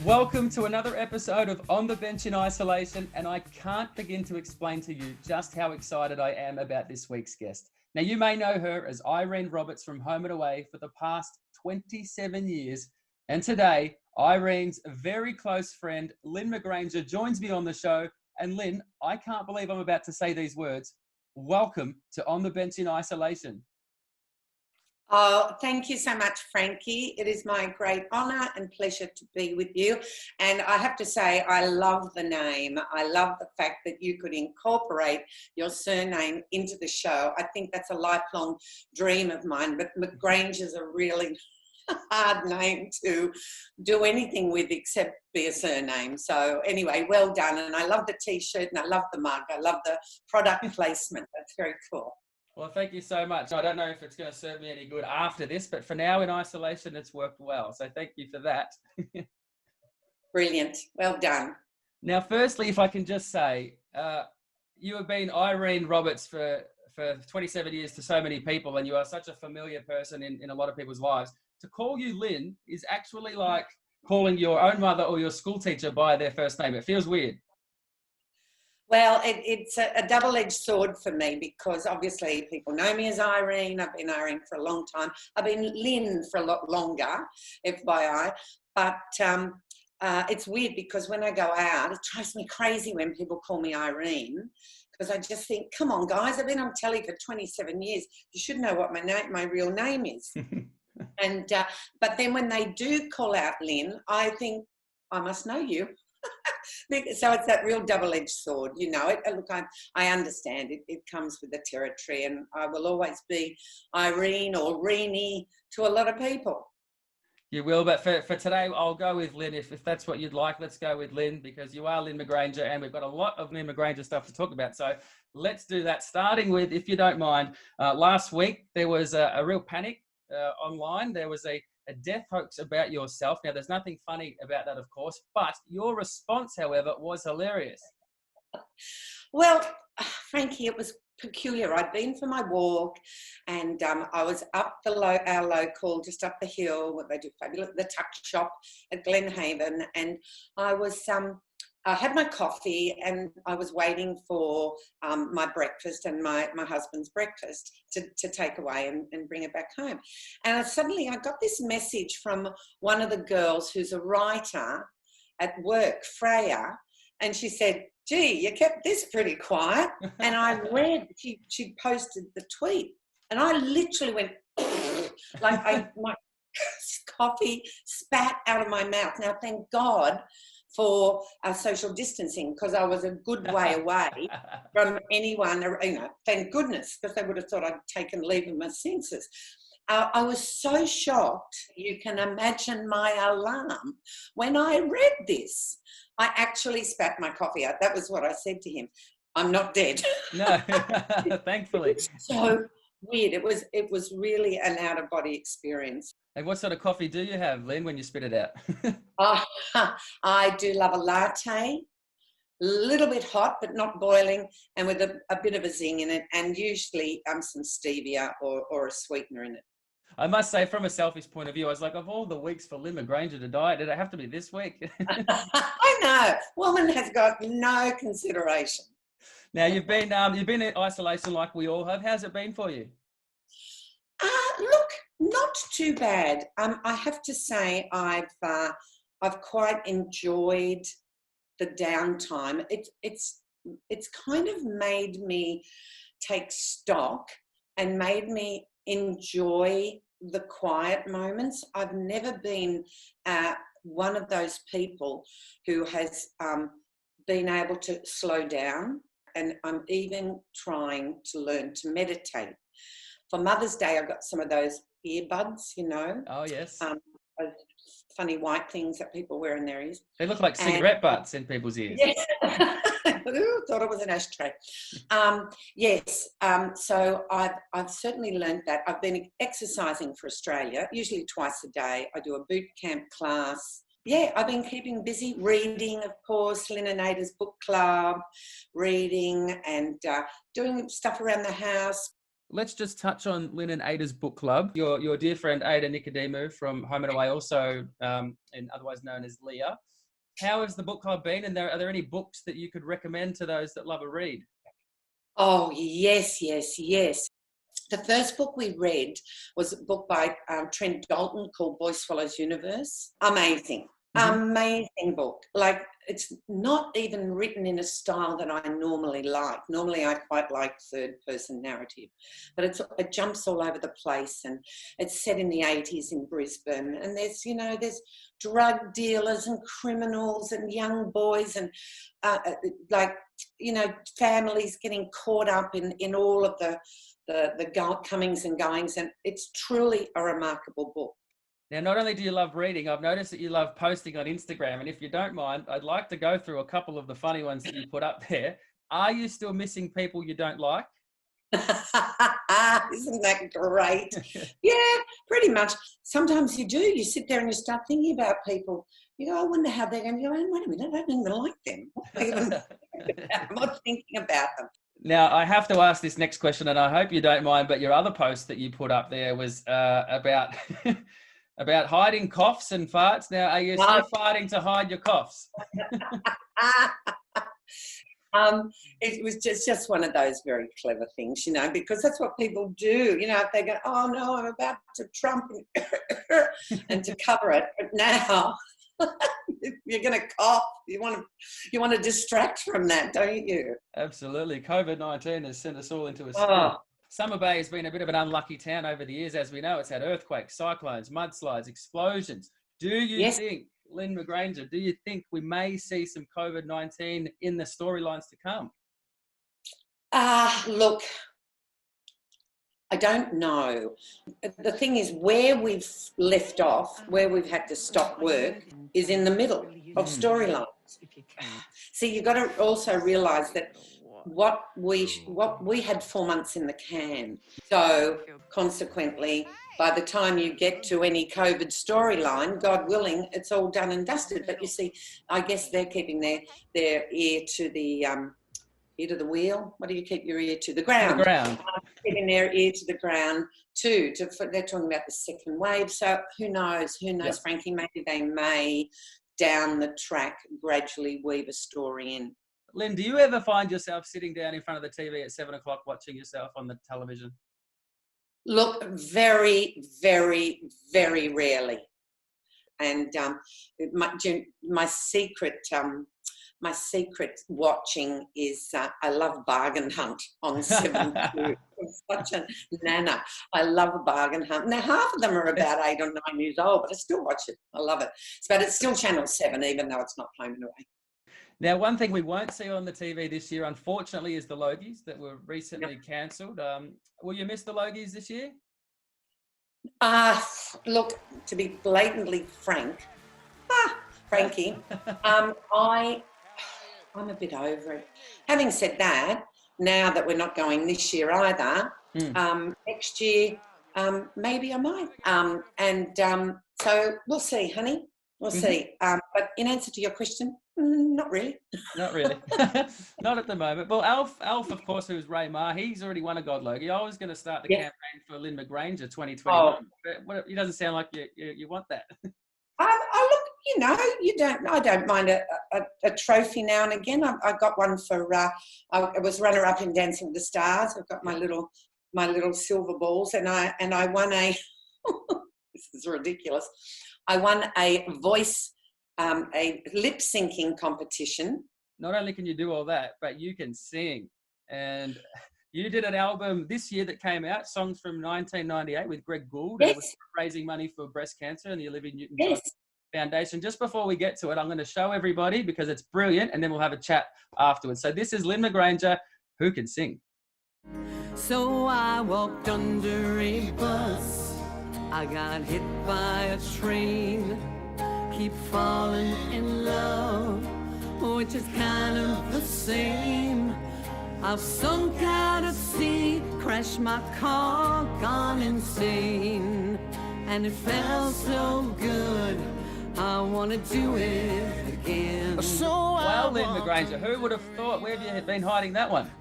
Welcome to another episode of On the Bench in Isolation, and I can't begin to explain to you just how excited I am about this week's guest. Now, you may know her as Irene Roberts from Home and Away for the past 27 years, and today, Irene's very close friend, Lynne McGranger, joins me on the show. And Lynne, I can't believe I'm about to say these words. Welcome to On the Bench in Isolation. Oh, thank you so much, Frankie. It is my great honour and pleasure to be with you. And I have to say, I love the name. I love the fact that you could incorporate your surname into the show. I think that's a lifelong dream of mine, but McGranger's a really hard name to do anything with except be a surname. So anyway, well done. And I love the T-shirt and I love the mug. I love the product placement. That's very cool. Well, thank you so much. I don't know if it's going to serve me any good after this, but for now in isolation, it's worked well. So thank you for that. Brilliant. Well done. Now, firstly, if I can just say, you have been Irene Roberts for 27 years to so many people, and you are such a familiar person in a lot of people's lives. To call you Lynne is actually like calling your own mother or your school teacher by their first name. It feels weird. Well, it's a double-edged sword for me because obviously people know me as Irene. I've been Irene for a long time. I've been Lynne for a lot longer, FYI. But it's weird because when I go out, it drives me crazy when people call me Irene because I just think, come on, guys, I've been on telly for 27 years. You should know what my real name is. And but then when they do call out Lynne, I think I must know you. So it's that real double-edged sword, you know. Look, I understand it. It comes with the territory, and I will always be Irene or Reenie to a lot of people. You will, but for today, I'll go with Lynne. If that's what you'd like, let's go with Lynne because you are Lynne McGranger, and we've got a lot of Lynne McGranger stuff to talk about. So let's do that. Starting with, if you don't mind, last week there was a real panic online. There was a death hoax about yourself. Now, there's nothing funny about that, of course, but your response, however, was hilarious. Well, Frankie, it was peculiar. I'd been for my walk and I was up our local, just up the hill, what they do fabulous, the tuck shop at Glenhaven, and I had my coffee and I was waiting for my breakfast and my husband's breakfast to take away and bring it back home. And suddenly I got this message from one of the girls who's a writer at work, Freya, and she said, gee, you kept this pretty quiet. And I read, she posted the tweet and I literally went, like my coffee spat out of my mouth. Now, thank God for social distancing because I was a good way away from anyone, you know, thank goodness, because they would have thought I'd taken leave of my senses. I was so shocked, you can imagine my alarm. When I read this, I actually spat my coffee out. That was what I said to him. I'm not dead. No, thankfully. So weird. It was really an out-of-body experience. And what sort of coffee do you have, Lynne, when you spit it out? I do love a latte, a little bit hot, but not boiling, and with a bit of a zing in it, and usually some stevia or a sweetener in it. I must say, from a selfish point of view, I was like, of all the weeks for Lynne McGranger to die, did it have to be this week? I know. Woman has got no consideration. Now, you've been in isolation like we all have. How's it been for you? Look, not too bad. I have to say I've quite enjoyed the downtime. It's kind of made me take stock and made me enjoy the quiet moments. I've never been one of those people who has been able to slow down, and I'm even trying to learn to meditate. For Mother's Day, I got some of those earbuds, you know. Oh, yes. Those funny white things that people wear in their ears. They look like cigarette butts in people's ears. Yes. Thought it was an ashtray. Yes. So I've certainly learned that. I've been exercising for Australia, usually twice a day. I do a boot camp class. Yeah, I've been keeping busy, reading, of course, Lynne and Ada's book club, reading and doing stuff around the house. Let's just touch on Lynne and Ada's book club. Your dear friend Ada Nicodemu from Home and Away, also and otherwise known as Leah, How has the book club been? And are there any books that you could recommend to those that love a read? Oh, yes, yes, yes. The first book we read was a book by Trent Dalton called Boy Swallows Universe. Amazing. Amazing book. Like, it's not even written in a style that I normally like. Normally I quite like third person narrative, but it jumps all over the place, and it's set in the 80s in Brisbane, and there's drug dealers and criminals and young boys and families getting caught up in all of the comings and goings, and it's truly a remarkable book. Now, not only do you love reading, I've noticed that you love posting on Instagram. And if you don't mind, I'd like to go through a couple of the funny ones that you put up there. Are you still missing people you don't like? Isn't that great? Yeah, pretty much. Sometimes you do. You sit there and you start thinking about people. You go, I wonder how they're going to go. Wait a minute, I don't even like them. I'm not thinking about them. Now, I have to ask this next question, and I hope you don't mind, but your other post that you put up there was about about hiding coughs and farts. Now, are you still farting to hide your coughs? It was just one of those very clever things, because that's what people do. If they go, oh no, I'm about to trump and to cover it, but now you're going to cough. You want to distract from that, don't you? Absolutely. COVID-19 has sent us all into a spin. Summer Bay has been a bit of an unlucky town over the years. As we know, it's had earthquakes, cyclones, mudslides, explosions. Do you think, Lynne McGranger, do you think we may see some COVID-19 in the storylines to come? Look, I don't know. The thing is, where we've left off, where we've had to stop work, is in the middle of storylines. See, you've got to also realise that what we had 4 months in the can. So consequently, by the time you get to any COVID storyline, God willing, it's all done and dusted. But you see, I guess they're keeping their ear to the ear to the wheel. What do you keep your ear to? The ground. The ground. Keeping their ear to the ground too. They're talking about the second wave. So who knows? Yep. Frankie? Maybe they may down the track gradually weave a story in. Lynne, do you ever find yourself sitting down in front of the TV at 7 o'clock watching yourself on the television? Look, very, very, very rarely. And my secret watching is I love Bargain Hunt on 7. I'm such a nana. I love a Bargain Hunt. Now, half of them are about 8 or 9 years old, but I still watch it. I love it. But it's still Channel 7, even though it's not Home and Away. Now, one thing we won't see on the TV this year, unfortunately, is the Thelogies that were recently cancelled. Will you miss the Thelogies this year? Look, to be blatantly frank, Frankie, I'm a bit over it. Having said that, now that we're not going this year either, next year, maybe I might. So we'll see, honey. We'll see. But in answer to your question, not really. Not really. Not at the moment. Well, Alf, of course, who's Ray Ma, he's already won a God Logie. I was going to start the campaign for Lynne McGranger 2021, but it doesn't sound like you want that. Look, I don't mind a trophy now and again. I got one for, I was runner-up in Dancing with the Stars. I've got my little silver balls, and I won a, this is ridiculous, I won a voice, a lip-syncing competition. Not only can you do all that, but you can sing. And you did an album this year that came out, Songs from 1998 with Greg Gould, and it was raising money for breast cancer and the Olivia Newton-John Foundation. Just before we get to it, I'm going to show everybody because it's brilliant, and then we'll have a chat afterwards. So this is Lynne McGranger, Who Can Sing. So I walked under a bus, I got hit by a train, keep falling in love, which is kind of the same. I've sunk out at sea, crashed my car, gone insane, and it felt so good, I want to do it again. Well, Lynne McGranger, who would have thought? Where have you been hiding that one?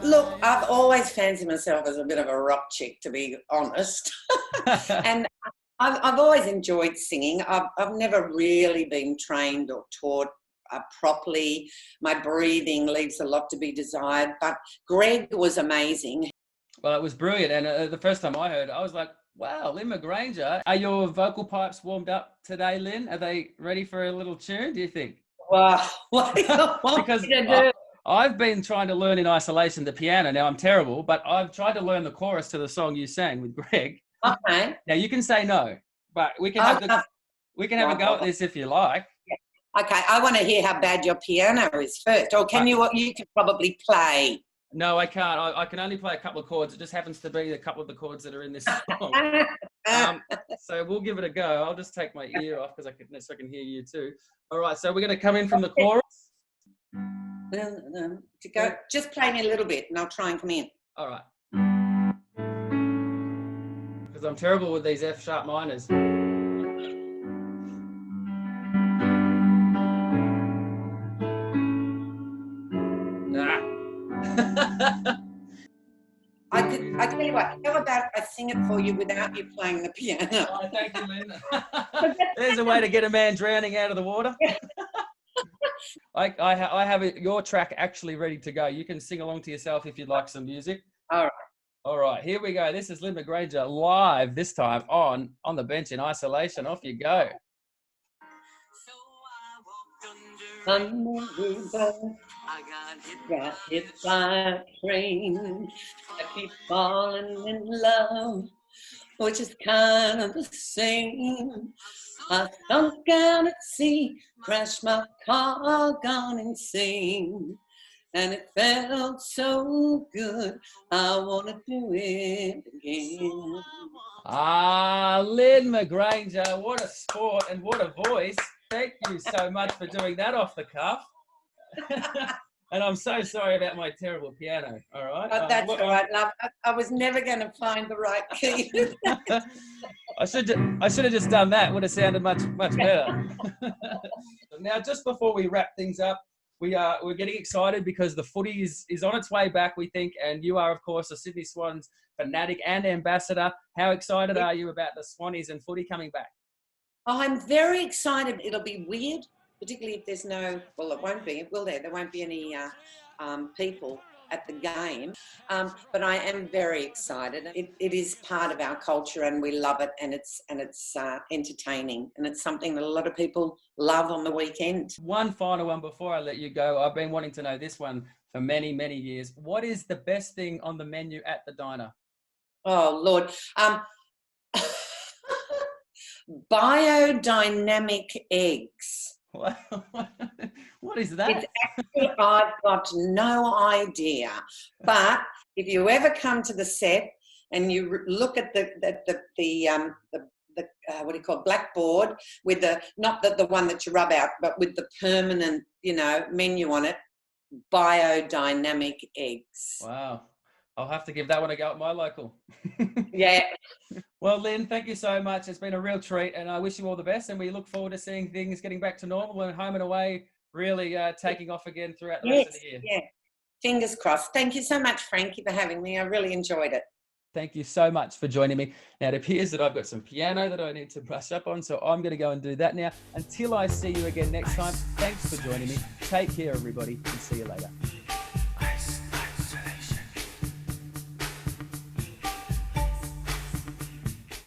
Look, I've always fancied myself as a bit of a rock chick, to be honest. And I've always enjoyed singing. I've never really been trained or taught properly. My breathing leaves a lot to be desired, but Greg was amazing. Well, it was brilliant. And the first time I heard it, I was like, wow, Lynne McGranger. Are your vocal pipes warmed up today, Lynn? Are they ready for a little tune, do you think? Wow, what do you want Because me to do? I've been trying to learn in isolation the piano. Now, I'm terrible, but I've tried to learn the chorus to the song you sang with Greg. Okay. Now, you can say no, but we can have a go at this if you like. Okay, I want to hear how bad your piano is first. Or can you could probably play. No, I can't. I can only play a couple of chords. It just happens to be a couple of the chords that are in this song. So we'll give it a go. I'll just take my ear off so I can hear you too. All right, so we're going to come in from the chorus. Just play me a little bit and I'll try and come in. All right. Because I'm terrible with these F sharp minors. I tell you what, how about I sing it for you without you playing the piano? Oh, thank you, Lynn. There's a way to get a man drowning out of the water. I have your track actually ready to go. You can sing along to yourself if you'd like some music. All right. All right, here we go. This is Lynne McGranger live this time on the bench in isolation. Off you go. I got hit by a train. I keep falling in love, which is kind of the same. I sunk out at sea, crashed my car, gone insane. And it felt so good, I want to do it again. Lynne McGranger, what a sport and what a voice. Thank you so much for doing that off the cuff. And I'm so sorry about my terrible piano, all right? Oh, that's all right, love. I was never going to find the right key. I should have just done that. Would have sounded much better. Now, just before we wrap things up, we're getting excited because the footy is on its way back, we think, and you are, of course, a Sydney Swans fanatic and ambassador. How excited are you about the Swannies and footy coming back? Oh, I'm very excited. It'll be weird, particularly if there's no, well, it won't be, will there? There won't be any people at the game. But I am very excited. It is part of our culture and we love it, and it's entertaining, and it's something that a lot of people love on the weekend. One final one before I let you go. I've been wanting to know this one for many, many years. What is the best thing on the menu at the diner? Oh, Lord. Biodynamic eggs. What is that? It's actually, I've got no idea. But if you ever come to the set and you look at the what do you call it, blackboard with the, not the one that you rub out, but with the permanent, menu on it, biodynamic eggs. Wow. I'll have to give that one a go at my local. Yeah. Well, Lynn, thank you so much. It's been a real treat, and I wish you all the best, and we look forward to seeing things getting back to normal and home and away really taking off again throughout the rest of the year. Yeah. Fingers crossed. Thank you so much, Frankie, for having me. I really enjoyed it. Thank you so much for joining me. Now, it appears that I've got some piano that I need to brush up on, so I'm going to go and do that now. Until I see you again next time, thanks for joining me. Take care, everybody, and see you later.